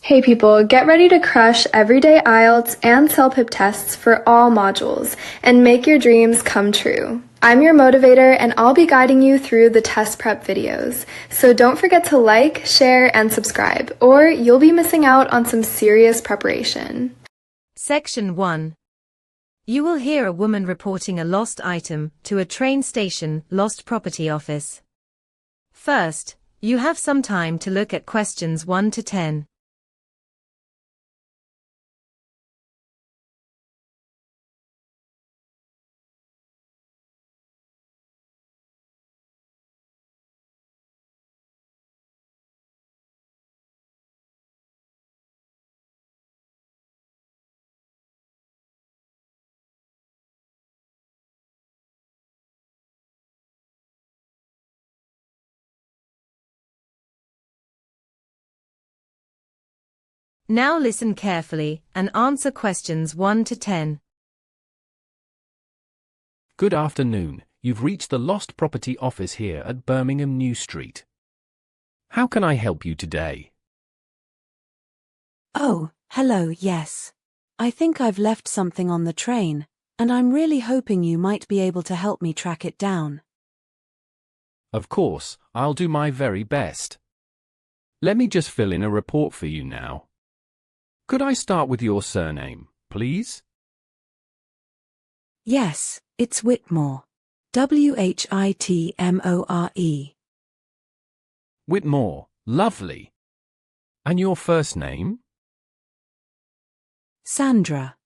Hey people, get ready to crush everyday IELTS and CELPIP tests for all modules and make your dreams come true. I'm your motivator and I'll be guiding you through the test prep videos. So don't forget to like, share, and subscribe, or you'll be missing out on some serious preparation. Section 1. You will hear a woman reporting a lost item to a train station lost property office. First, you have some time to look at questions 1 to 10. Now listen carefully and answer questions 1 to 10. Good afternoon. You've reached the Lost Property Office here at Birmingham New Street. How can I help you today? Oh, hello, yes. I think I've left something on the train, and I'm really hoping you might be able to help me track it down. Of course, I'll do my very best. Let me just fill in a report for you now. Could I start with your surname, please? Yes, it's Whitmore. Whitmore. Whitmore, lovely. And your first name? Sandra.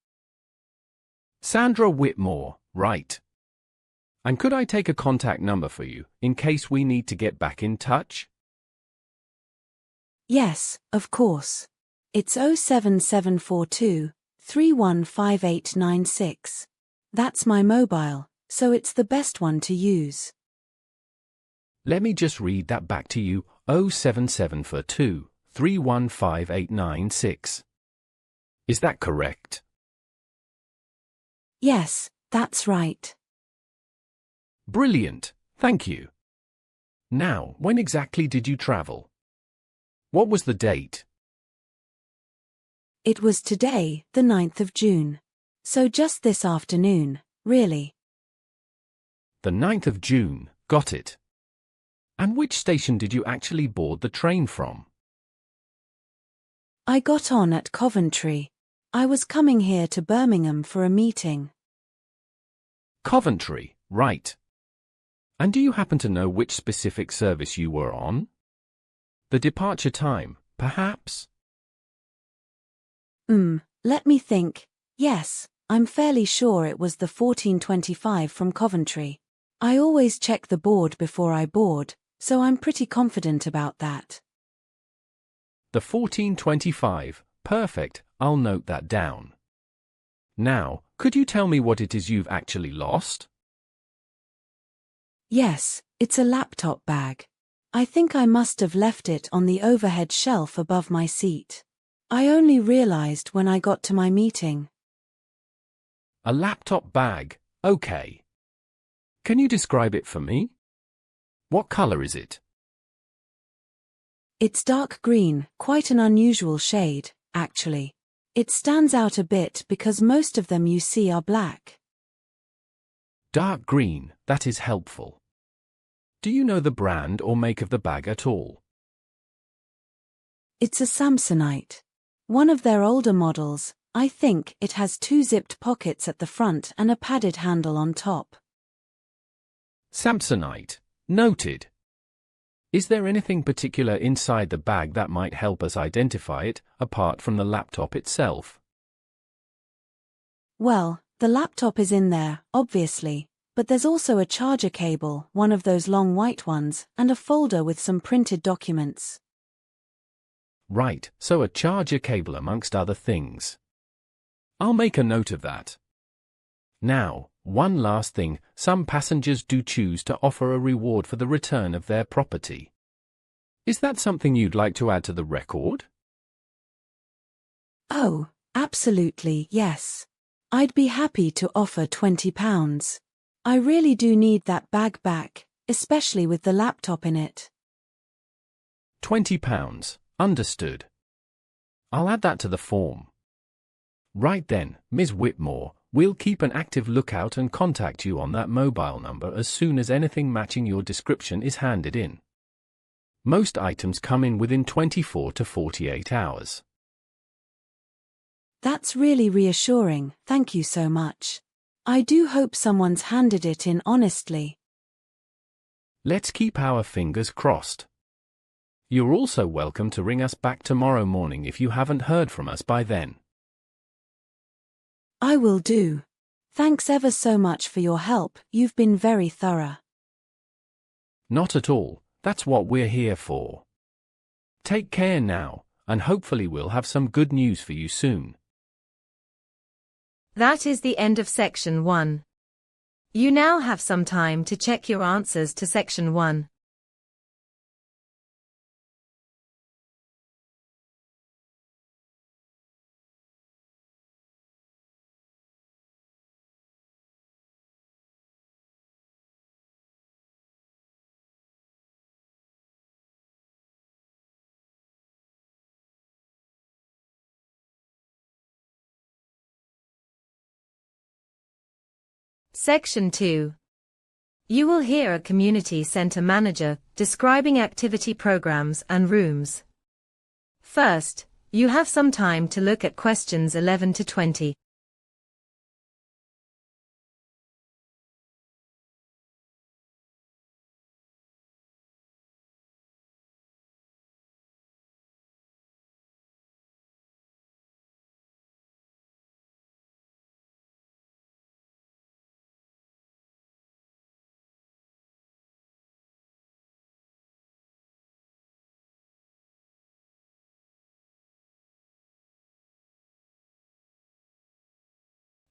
Sandra Whitmore, right. And could I take a contact number for you, in case we need to get back in touch? Yes, of course. It's 07742 315896. That's my mobile, so it's the best one to use. Let me just read that back to you, 07742 315896. Is that correct? Yes, that's right. Brilliant, thank you. Now, when exactly did you travel? What was the date? It was today, the 9th of June. So just this afternoon, really. The 9th of June, got it. And which station did you actually board the train from? I got on at Coventry. I was coming here to Birmingham for a meeting. Coventry, right. And do you happen to know which specific service you were on? The departure time, perhaps? Let me think. Yes, I'm fairly sure it was the 14:25 from Coventry. I always check the board before I board, so I'm pretty confident about that. The 14:25, perfect, I'll note that down. Now, could you tell me what it is you've actually lost? Yes, it's a laptop bag. I think I must have left it on the overhead shelf above my seat. I only realized when I got to my meeting. A laptop bag, okay. Can you describe it for me? What color is it? It's dark green, quite an unusual shade, actually. It stands out a bit because most of them you see are black. Dark green, that is helpful. Do you know the brand or make of the bag at all? It's a Samsonite. One of their older models. I think it has 2 zipped pockets at the front and a padded handle on top. Samsonite, noted. Is there anything particular inside the bag that might help us identify it, apart from the laptop itself? Well, the laptop is in there, obviously, but there's also a charger cable, one of those long white ones, and a folder with some printed documents. Right, so a charger cable amongst other things. I'll make a note of that. Now, one last thing, some passengers do choose to offer a reward for the return of their property. Is that something you'd like to add to the record? Oh, absolutely, yes. I'd be happy to offer £20. I really do need that bag back, especially with the laptop in it. £20, understood. I'll add that to the form. Right then, Ms. Whitmore, we'll keep an active lookout and contact you on that mobile number as soon as anything matching your description is handed in. Most items come in within 24 to 48 hours. That's really reassuring, thank you so much. I do hope someone's handed it in honestly. Let's keep our fingers crossed. You're also welcome to ring us back tomorrow morning if you haven't heard from us by then. I will do. Thanks ever so much for your help, you've been very thorough. Not at all, that's what we're here for. Take care now, and hopefully we'll have some good news for you soon. That is the end of Section 1. You now have some time to check your answers to Section 1. Section 2. You will hear a community center manager describing activity programs and rooms. First, you have some time to look at questions 11 to 20.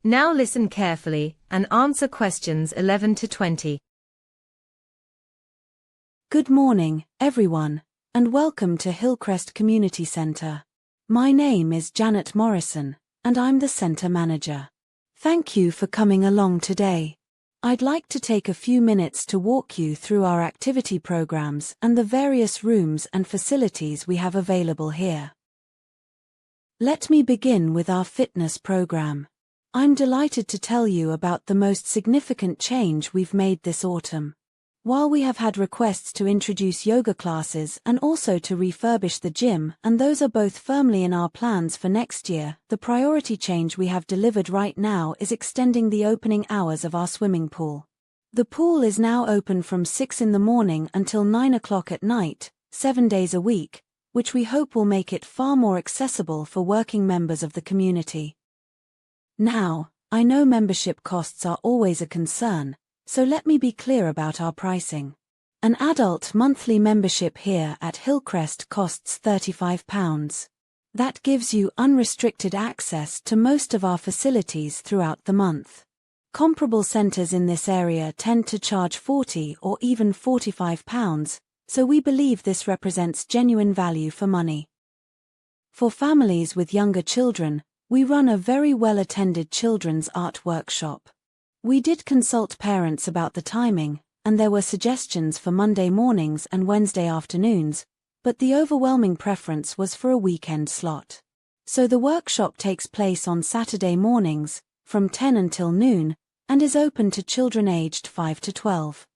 Now listen carefully and answer questions 11 to 20. Good morning, everyone, and welcome to Hillcrest Community Center. My name is Janet Morrison, and I'm the center manager. Thank you for coming along today. I'd like to take a few minutes to walk you through our activity programs and the various rooms and facilities we have available here. Let me begin with our fitness program. I'm delighted to tell you about the most significant change we've made this autumn. While we have had requests to introduce yoga classes and also to refurbish the gym, and those are both firmly in our plans for next year, the priority change we have delivered right now is extending the opening hours of our swimming pool. The pool is now open from 6 in the morning until 9 o'clock at night, 7 days a week, which we hope will make it far more accessible for working members of the community. Now, I know membership costs are always a concern, so let me be clear about our pricing. An adult monthly membership here at Hillcrest costs £35. That gives you unrestricted access to most of our facilities throughout the month. Comparable centers in this area tend to charge £40 or even £45, so we believe this represents genuine value for money. For families with younger children, we run a very well-attended children's art workshop. We did consult parents about the timing, and there were suggestions for Monday mornings and Wednesday afternoons, but the overwhelming preference was for a weekend slot. So the workshop takes place on Saturday mornings, from 10 until noon, and is open to children aged 5 to 12.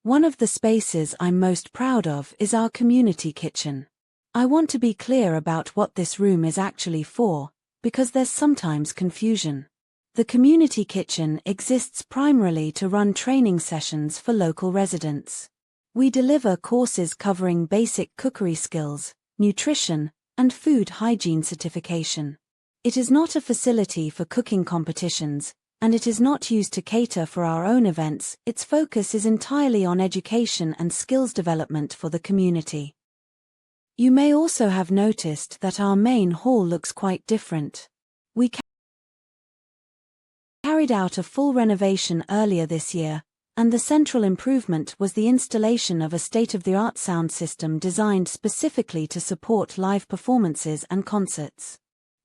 One of the spaces I'm most proud of is our community kitchen. I want to be clear about what this room is actually for, because there's sometimes confusion. The community kitchen exists primarily to run training sessions for local residents. We deliver courses covering basic cookery skills, nutrition, and food hygiene certification. It is not a facility for cooking competitions, and it is not used to cater for our own events. Its focus is entirely on education and skills development for the community. You may also have noticed that our main hall looks quite different. We carried out a full renovation earlier this year, and the central improvement was the installation of a state-of-the-art sound system designed specifically to support live performances and concerts.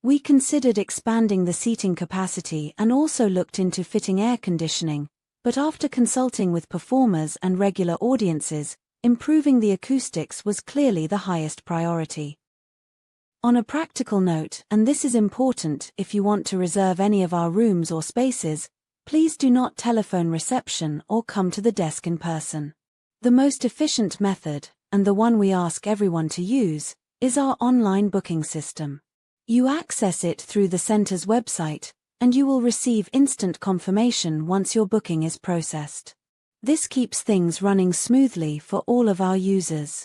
We considered expanding the seating capacity and also looked into fitting air conditioning, but after consulting with performers and regular audiences, improving the acoustics was clearly the highest priority. On a practical note, and this is important if you want to reserve any of our rooms or spaces, please do not telephone reception or come to the desk in person. The most efficient method, and the one we ask everyone to use, is our online booking system. You access it through the center's website, and you will receive instant confirmation once your booking is processed. This keeps things running smoothly for all of our users.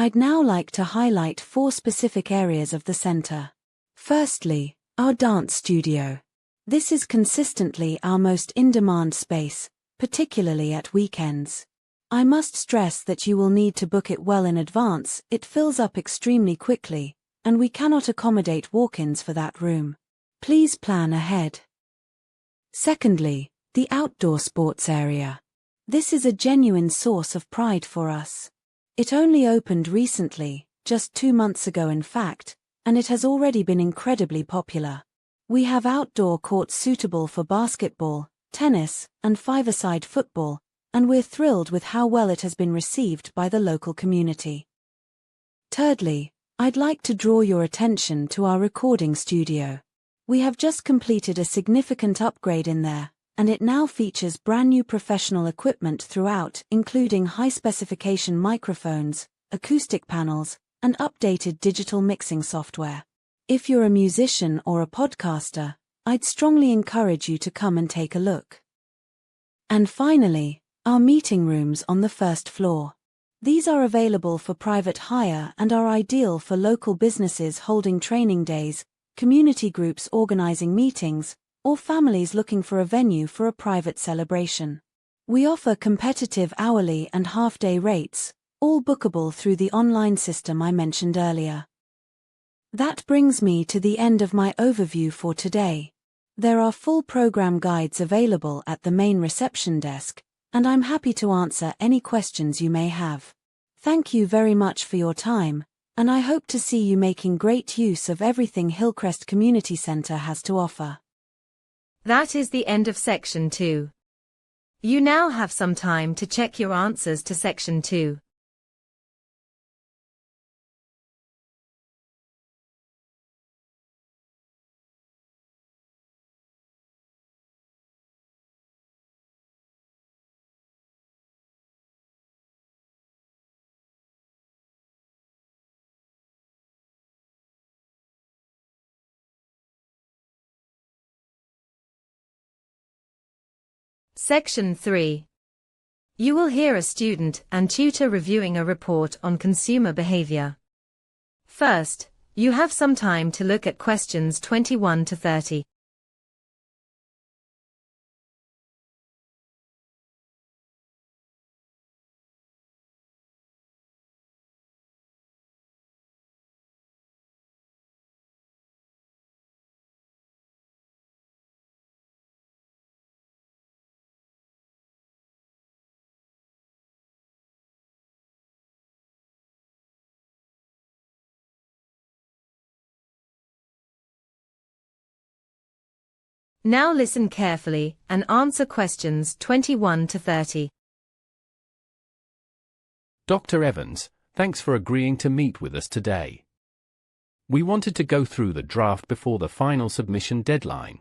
I'd now like to highlight 4 specific areas of the center. Firstly, our dance studio. This is consistently our most in-demand space, particularly at weekends. I must stress that you will need to book it well in advance. It fills up extremely quickly, and we cannot accommodate walk-ins for that room. Please plan ahead. Secondly, the outdoor sports area. This is a genuine source of pride for us. It only opened recently, just 2 months ago in fact, and it has already been incredibly popular. We have outdoor courts suitable for basketball, tennis, and five-a-side football, and we're thrilled with how well it has been received by the local community. Thirdly, I'd like to draw your attention to our recording studio. We have just completed a significant upgrade in there, and it now features brand new professional equipment throughout, including high-specification microphones, acoustic panels, and updated digital mixing software. If you're a musician or a podcaster, I'd strongly encourage you to come and take a look. And finally, our meeting rooms on the first floor. These are available for private hire and are ideal for local businesses holding training days, community groups organizing meetings, or families looking for a venue for a private celebration. We offer competitive hourly and half-day rates, all bookable through the online system I mentioned earlier. That brings me to the end of my overview for today. There are full program guides available at the main reception desk, and I'm happy to answer any questions you may have. Thank you very much for your time, and I hope to see you making great use of everything Hillcrest Community Center has to offer. That is the end of Section 2. You now have some time to check your answers to Section 2. Section 3. You will hear a student and tutor reviewing a report on consumer behavior. First, you have some time to look at questions 21 to 30. Now listen carefully and answer questions 21 to 30. Dr. Evans, thanks for agreeing to meet with us today. We wanted to go through the draft before the final submission deadline.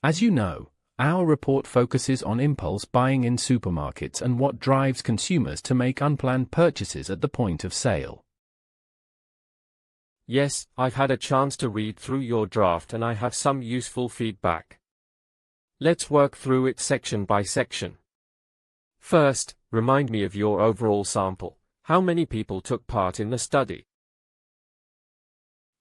As you know, our report focuses on impulse buying in supermarkets and what drives consumers to make unplanned purchases at the point of sale. Yes, I've had a chance to read through your draft and I have some useful feedback. Let's work through it section by section. First, remind me of your overall sample. How many people took part in the study?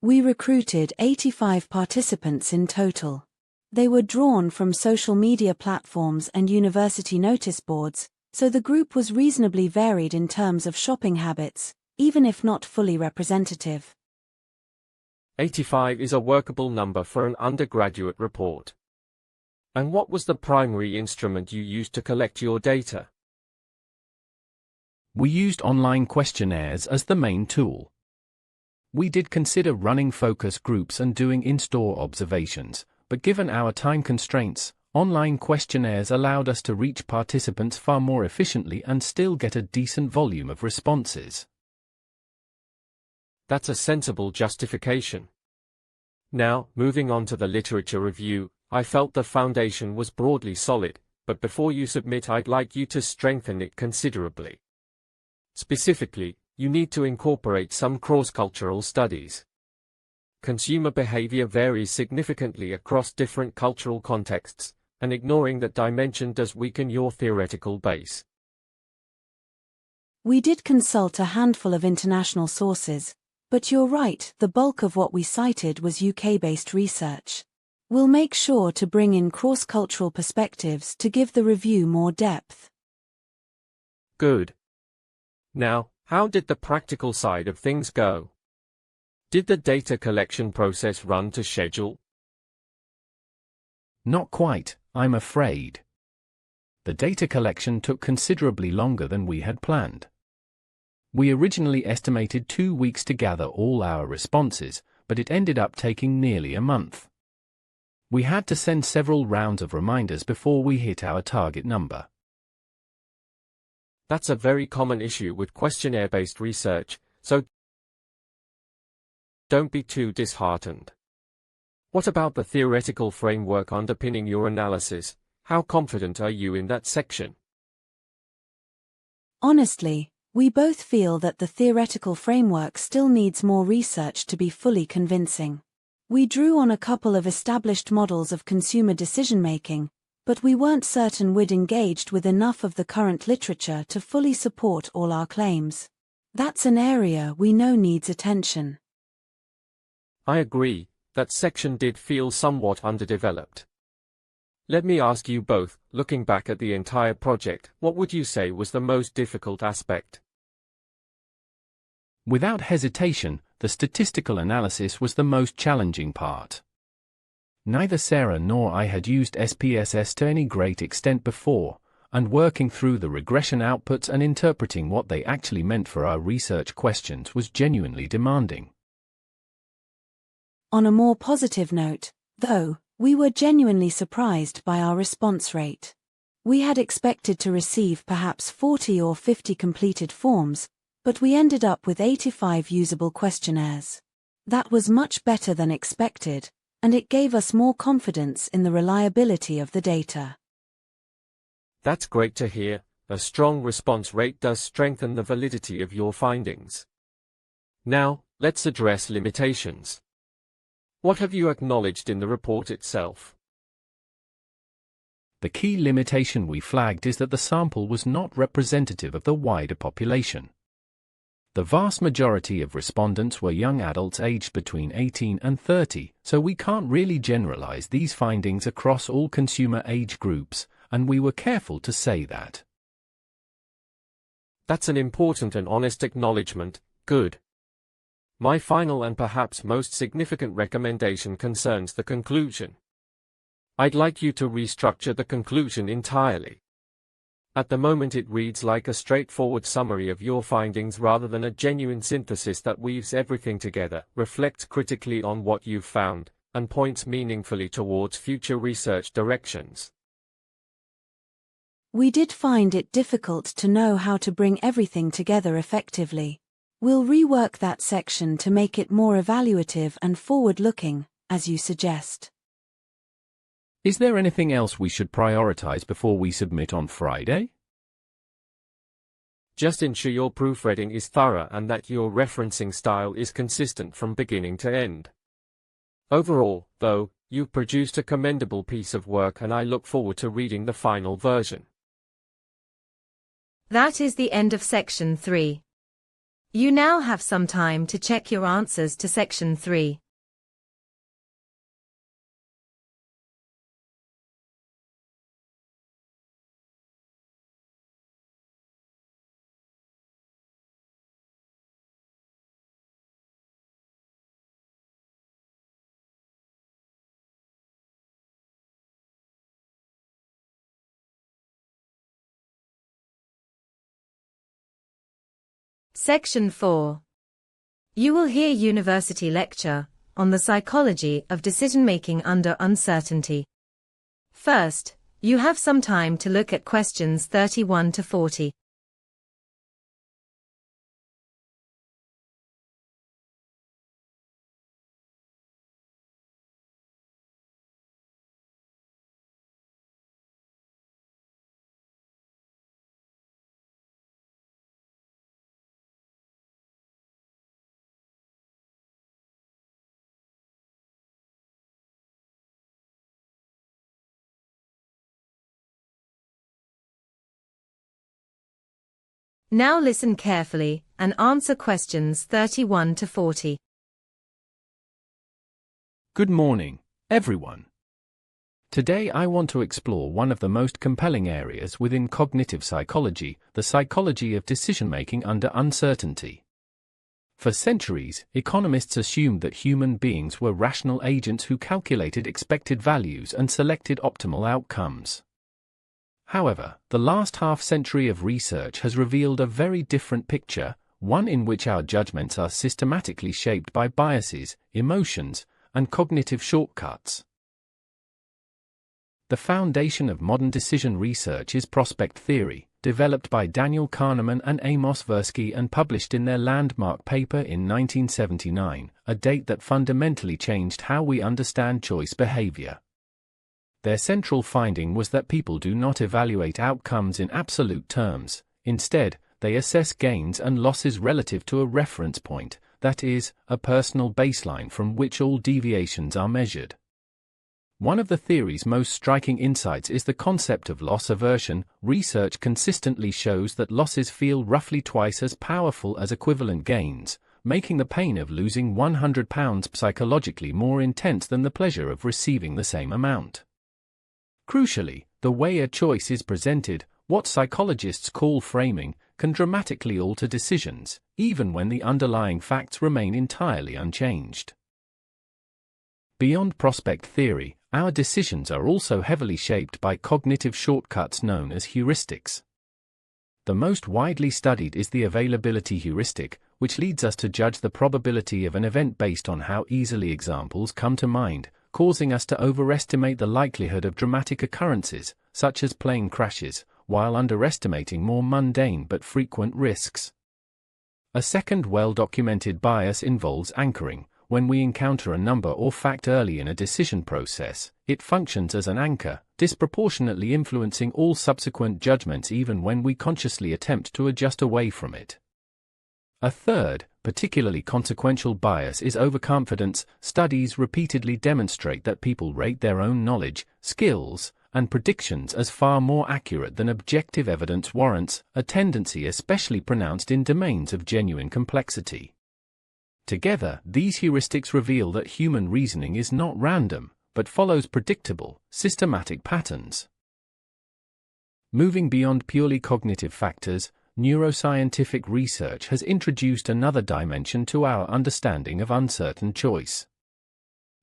We recruited 85 participants in total. They were drawn from social media platforms and university notice boards, so the group was reasonably varied in terms of shopping habits, even if not fully representative. 85 is a workable number for an undergraduate report. And what was the primary instrument you used to collect your data? We used online questionnaires as the main tool. We did consider running focus groups and doing in-store observations, but given our time constraints, online questionnaires allowed us to reach participants far more efficiently and still get a decent volume of responses. That's a sensible justification. Now, moving on to the literature review, I felt the foundation was broadly solid, but before you submit, I'd like you to strengthen it considerably. Specifically, you need to incorporate some cross-cultural studies. Consumer behavior varies significantly across different cultural contexts, and ignoring that dimension does weaken your theoretical base. We did consult a handful of international sources, but you're right, the bulk of what we cited was UK-based research. We'll make sure to bring in cross-cultural perspectives to give the review more depth. Good. Now, how did the practical side of things go? Did the data collection process run to schedule? Not quite, I'm afraid. The data collection took considerably longer than we had planned. We originally estimated 2 weeks to gather all our responses, but it ended up taking nearly a month. We had to send several rounds of reminders before we hit our target number. That's a very common issue with questionnaire-based research, so don't be too disheartened. What about the theoretical framework underpinning your analysis? How confident are you in that section? Honestly, we both feel that the theoretical framework still needs more research to be fully convincing. We drew on a couple of established models of consumer decision-making, but we weren't certain we'd engaged with enough of the current literature to fully support all our claims. That's an area we know needs attention. I agree, that section did feel somewhat underdeveloped. Let me ask you both, looking back at the entire project, what would you say was the most difficult aspect? Without hesitation, the statistical analysis was the most challenging part. Neither Sarah nor I had used SPSS to any great extent before, and working through the regression outputs and interpreting what they actually meant for our research questions was genuinely demanding. On a more positive note, though, we were genuinely surprised by our response rate. We had expected to receive perhaps 40 or 50 completed forms, but we ended up with 85 usable questionnaires. That was much better than expected, and it gave us more confidence in the reliability of the data. That's great to hear. A strong response rate does strengthen the validity of your findings. Now, let's address limitations. What have you acknowledged in the report itself? The key limitation we flagged is that the sample was not representative of the wider population. The vast majority of respondents were young adults aged between 18 and 30, so we can't really generalize these findings across all consumer age groups, and we were careful to say that. That's an important and honest acknowledgement. Good. My final and perhaps most significant recommendation concerns the conclusion. I'd like you to restructure the conclusion entirely. At the moment it reads like a straightforward summary of your findings rather than a genuine synthesis that weaves everything together, reflects critically on what you've found, and points meaningfully towards future research directions. We did find it difficult to know how to bring everything together effectively. We'll rework that section to make it more evaluative and forward-looking, as you suggest. Is there anything else we should prioritize before we submit on Friday? Just ensure your proofreading is thorough and that your referencing style is consistent from beginning to end. Overall, though, you've produced a commendable piece of work and I look forward to reading the final version. That is the end of Section 3. You now have some time to check your answers to Section 3. Section 4. You will hear University Lecture on the psychology of decision-making under uncertainty. First, you have some time to look at questions 31 to 40. Now listen carefully and answer questions 31 to 40. Good morning, everyone. Today I want to explore one of the most compelling areas within cognitive psychology, the psychology of decision-making under uncertainty. For centuries, economists assumed that human beings were rational agents who calculated expected values and selected optimal outcomes. However, the last half-century of research has revealed a very different picture, one in which our judgments are systematically shaped by biases, emotions, and cognitive shortcuts. The foundation of modern decision research is prospect theory, developed by Daniel Kahneman and Amos Tversky and published in their landmark paper in 1979, a date that fundamentally changed how we understand choice behavior. Their central finding was that people do not evaluate outcomes in absolute terms. Instead, they assess gains and losses relative to a reference point, that is, a personal baseline from which all deviations are measured. One of the theory's most striking insights is the concept of loss aversion. Research consistently shows that losses feel roughly twice as powerful as equivalent gains, making the pain of losing £100 psychologically more intense than the pleasure of receiving the same amount. Crucially, the way a choice is presented, what psychologists call framing, can dramatically alter decisions, even when the underlying facts remain entirely unchanged. Beyond prospect theory, our decisions are also heavily shaped by cognitive shortcuts known as heuristics. The most widely studied is the availability heuristic, which leads us to judge the probability of an event based on how easily examples come to mind, causing us to overestimate the likelihood of dramatic occurrences, such as plane crashes, while underestimating more mundane but frequent risks. A second well-documented bias involves anchoring. When we encounter a number or fact early in a decision process, it functions as an anchor, disproportionately influencing all subsequent judgments even when we consciously attempt to adjust away from it. A third, particularly consequential bias is overconfidence. Studies repeatedly demonstrate that people rate their own knowledge, skills, and predictions as far more accurate than objective evidence warrants, a tendency especially pronounced in domains of genuine complexity. Together, these heuristics reveal that human reasoning is not random, but follows predictable, systematic patterns. Moving beyond purely cognitive factors, neuroscientific research has introduced another dimension to our understanding of uncertain choice.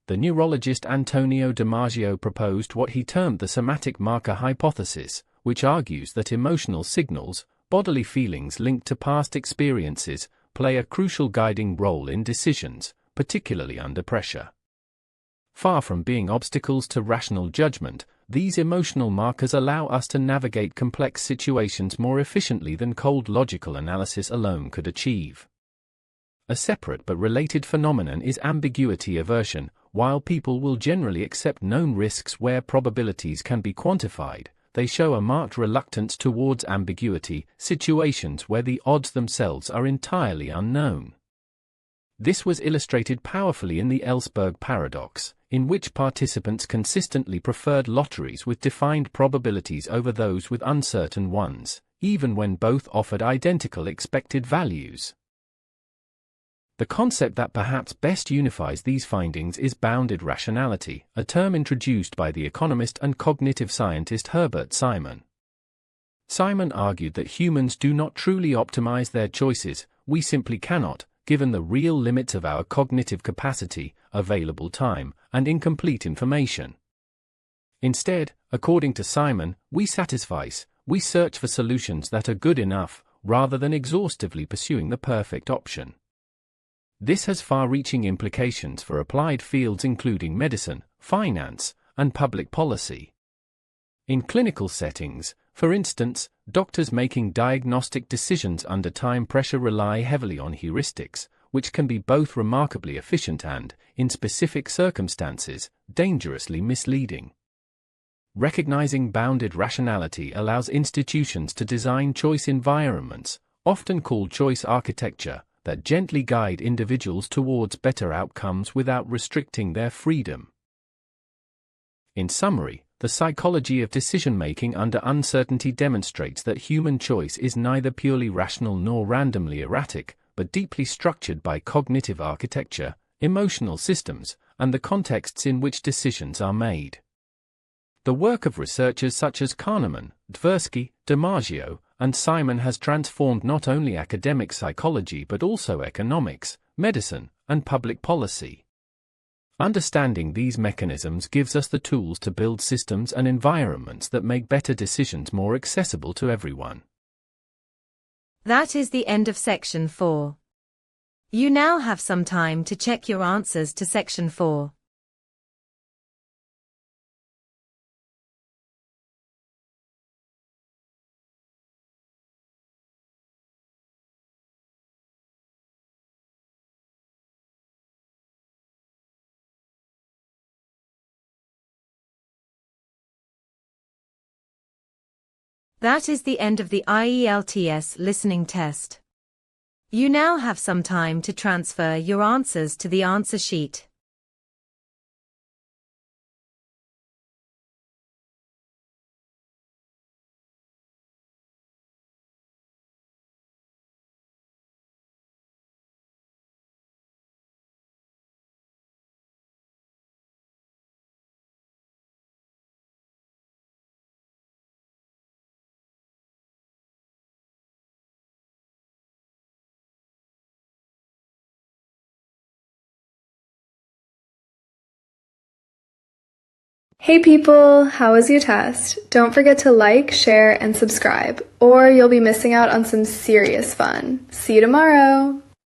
The neurologist Antonio Damasio proposed what he termed the somatic marker hypothesis, which argues that emotional signals, bodily feelings linked to past experiences, play a crucial guiding role in decisions, particularly under pressure. Far from being obstacles to rational judgment, these emotional markers allow us to navigate complex situations more efficiently than cold logical analysis alone could achieve. A separate but related phenomenon is ambiguity aversion. While people will generally accept known risks where probabilities can be quantified, they show a marked reluctance towards ambiguity, situations where the odds themselves are entirely unknown. This was illustrated powerfully in the Ellsberg paradox, in which participants consistently preferred lotteries with defined probabilities over those with uncertain ones, even when both offered identical expected values. The concept that perhaps best unifies these findings is bounded rationality, a term introduced by the economist and cognitive scientist Herbert Simon. Simon argued that humans do not truly optimize their choices, we simply cannot, given the real limits of our cognitive capacity, available time, and incomplete information. Instead, according to Simon, we search for solutions that are good enough, rather than exhaustively pursuing the perfect option. This has far-reaching implications for applied fields including medicine, finance, and public policy. In clinical settings, for instance, doctors making diagnostic decisions under time pressure rely heavily on heuristics, which can be both remarkably efficient and, in specific circumstances, dangerously misleading. Recognizing bounded rationality allows institutions to design choice environments, often called choice architecture, that gently guide individuals towards better outcomes without restricting their freedom. In summary, the psychology of decision-making under uncertainty demonstrates that human choice is neither purely rational nor randomly erratic, but deeply structured by cognitive architecture, emotional systems, and the contexts in which decisions are made. The work of researchers such as Kahneman, Tversky, DiMaggio, and Simon has transformed not only academic psychology but also economics, medicine, and public policy. Understanding these mechanisms gives us the tools to build systems and environments that make better decisions more accessible to everyone. That is the end of section 4. You now have some time to check your answers to section 4. That is the end of the IELTS listening test. You now have some time to transfer your answers to the answer sheet. Hey people, how was your test? Don't forget to like, share, and subscribe, or you'll be missing out on some serious fun. See you tomorrow!